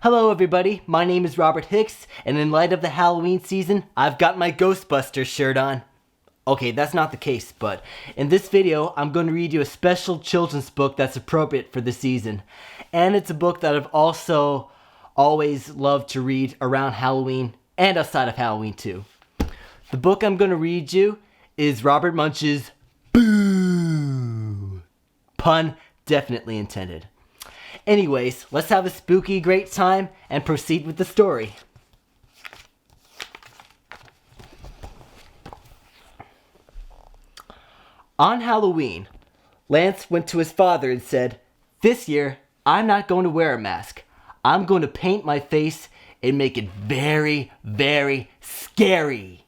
Hello everybody, my name is Robert Hicks, and in light of the Halloween season, I've got my Ghostbusters shirt on. Okay, that's not the case, but in this video, I'm going to read you a special children's book that's appropriate for the season. And it's a book that I've also always loved to read around Halloween and outside of Halloween too. The book I'm going to read you is Robert Munsch's Boo! Pun definitely intended. Anyways, let's have a spooky great time and proceed with the story. On Halloween, Lance went to his father and said, "This year, I'm not going to wear a mask. I'm going to paint my face and make it very, very scary."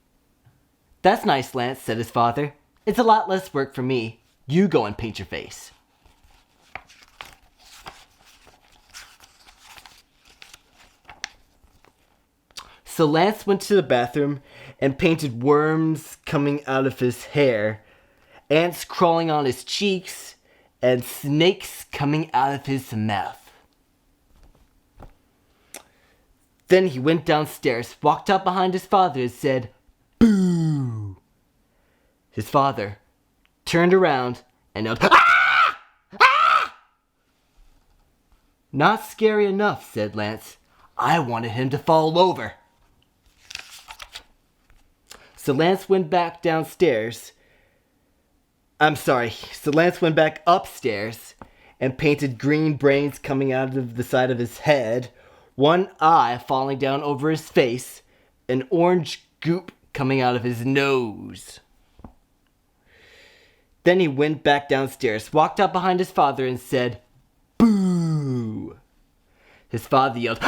"That's nice, Lance," said his father. "It's a lot less work for me. You go and paint your face." So Lance went to the bathroom and painted worms coming out of his hair, ants crawling on his cheeks, and snakes coming out of his mouth. Then he went downstairs, walked up behind his father and said, "Boo!" His father turned around and yelled, "Ah! Ah!" "Not scary enough," said Lance. "I wanted him to fall over." So Lance went back upstairs and painted green brains coming out of the side of his head, one eye falling down over his face, and orange goop coming out of his nose. Then he went back downstairs, walked up behind his father and said, "Boo!" His father yelled,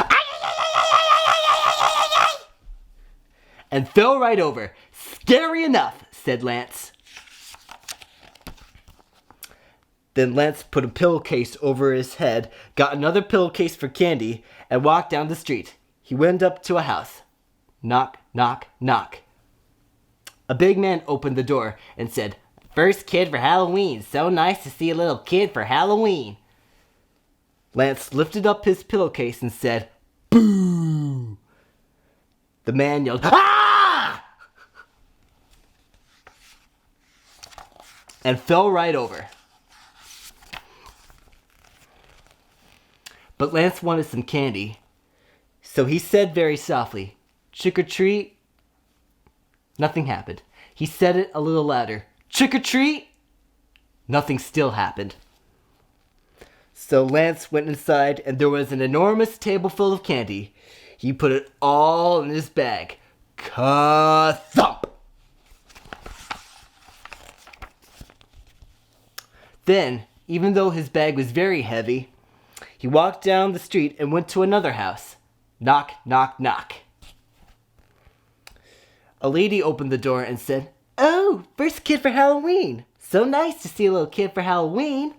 and fell right over. "Scary enough," said Lance. Then Lance put a pillowcase over his head, got another pillowcase for candy, and walked down the street. He went up to a house. Knock, knock, knock. A big man opened the door and said, "First kid for Halloween. So nice to see a little kid for Halloween." Lance lifted up his pillowcase and said, "Boo!" The man yelled, "Ah!" and fell right over. But Lance wanted some candy, so he said very softly, "Trick or treat." Nothing happened. He said it a little louder, "Trick or treat." Nothing still happened. So Lance went inside and there was an enormous table full of candy. He put it all in his bag. Ka-thump! Then, even though his bag was very heavy, he walked down the street and went to another house. Knock, knock, knock. A lady opened the door and said, "Oh, first kid for Halloween. So nice to see a little kid for Halloween."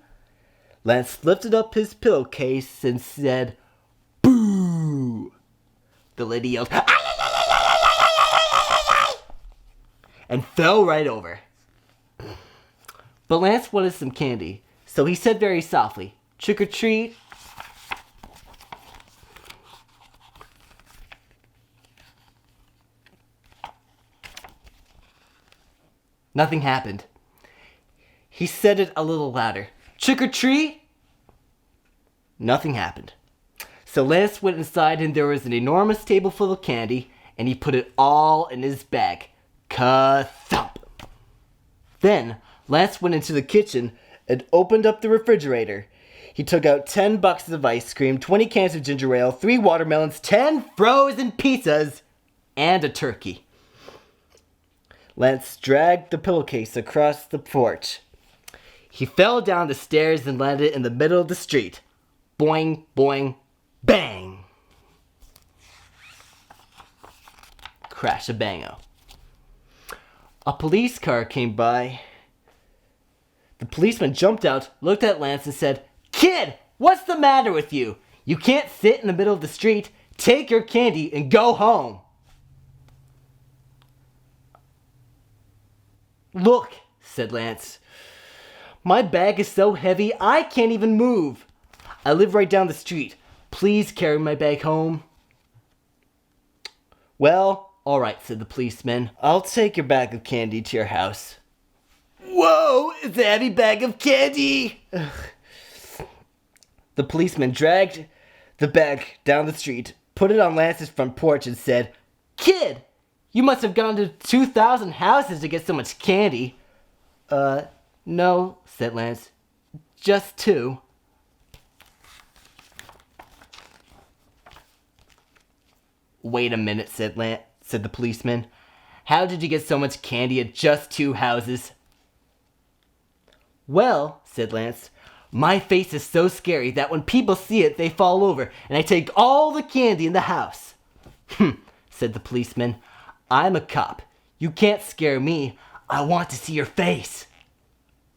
Lance lifted up his pillowcase and said, "Boo!" The lady yelled, and fell right over. But Lance wanted some candy, so he said very softly, "Trick or treat." Nothing happened. He said it a little louder, "Trick or treat." Nothing happened. So Lance went inside and there was an enormous table full of candy, and he put it all in his bag. Ka-thump! Then Lance went into the kitchen and opened up the refrigerator. He took out 10 boxes of ice cream, 20 cans of ginger ale, 3 watermelons, 10 frozen pizzas, and a turkey. Lance dragged the pillowcase across the porch. He fell down the stairs and landed in the middle of the street. Boing, boing, bang! Crash-a-bango. A police car came by. The policeman jumped out, looked at Lance and said, "Kid, what's the matter with you? You can't sit in the middle of the street. Take your candy and go home." "Look," said Lance. "My bag is so heavy I can't even move. I live right down the street. Please carry my bag home." "Well, all right," said the policeman. "I'll take your bag of candy to your house." "Whoa, it's a heavy bag of candy!" Ugh. The policeman dragged the bag down the street, put it on Lance's front porch, and said, "Kid, you must have gone to 2,000 houses to get so much candy." No," said Lance. "Just 2. "Wait a minute," said the policeman. "How did you get so much candy at just 2 houses?" "Well," said Lance, "my face is so scary that when people see it, they fall over, and I take all the candy in the house." Said the policeman. "I'm a cop. You can't scare me. I want to see your face."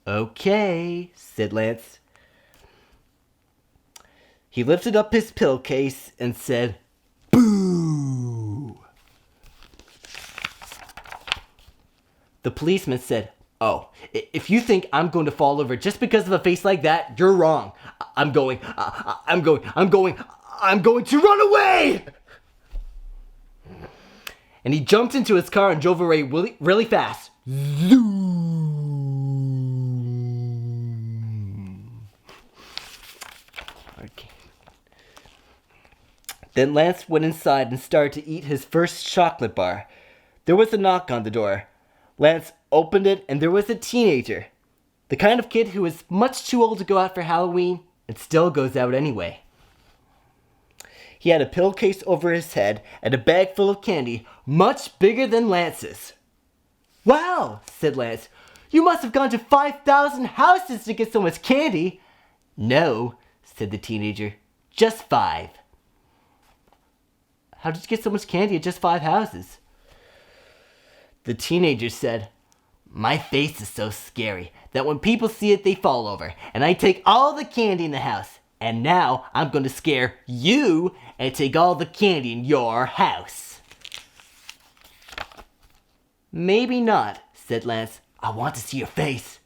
"Okay," said Lance. He lifted up his pillowcase and said, "Boo!" The policeman said, "Oh, if you think I'm going to fall over just because of a face like that, you're wrong. I'm going to run away!" And he jumped into his car and drove away really fast. Zoom. Okay. Then Lance went inside and started to eat his first chocolate bar. There was a knock on the door. Lance opened it, and there was a teenager. The kind of kid who is much too old to go out for Halloween and still goes out anyway. He had a pillowcase over his head and a bag full of candy, much bigger than Lance's. "Wow," said Lance. "You must have gone to 5,000 houses to get so much candy." "No," said the teenager. "Just 5. "How did you get so much candy at just 5 houses?" The teenager said, "My face is so scary that when people see it, they fall over, and I take all the candy in the house. And now I'm going to scare you and take all the candy in your house." "Maybe not," said Lance. "I want to see your face."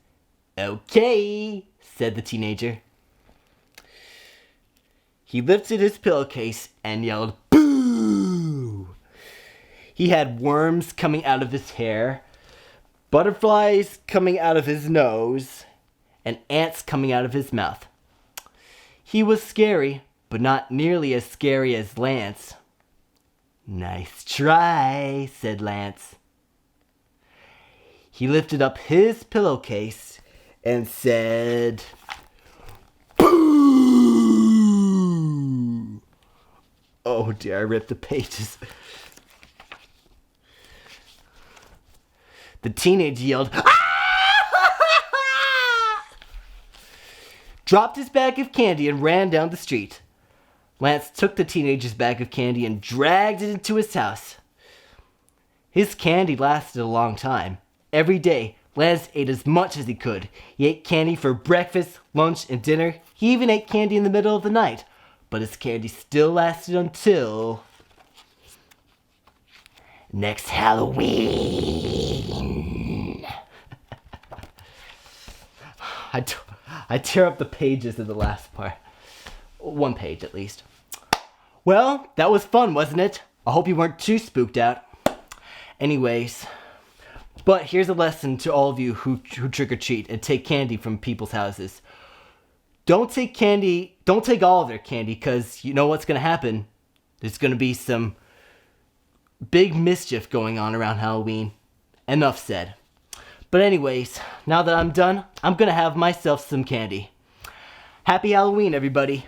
"Okay," said the teenager. He lifted his pillowcase and yelled, "Boo!" He had worms coming out of his hair, butterflies coming out of his nose, and ants coming out of his mouth. He was scary, but not nearly as scary as Lance. "Nice try," said Lance. He lifted up his pillowcase and said, "Boo!" Oh dear, I ripped the pages. The teenager yelled, "Ah!" dropped his bag of candy and ran down the street. Lance took the teenager's bag of candy and dragged it into his house. His candy lasted a long time. Every day, Lance ate as much as he could. He ate candy for breakfast, lunch, and dinner. He even ate candy in the middle of the night. But his candy still lasted until next Halloween. I tear up the pages in the last part. 1 page at least. Well, that was fun, wasn't it? I hope you weren't too spooked out. Anyways, but here's a lesson to all of you who trick-or-treat and take candy from people's houses. Don't take all of their candy, because you know what's going to happen. There's going to be some big mischief going on around Halloween. Enough said. But anyways, now that I'm done, I'm going to have myself some candy. Happy Halloween, everybody.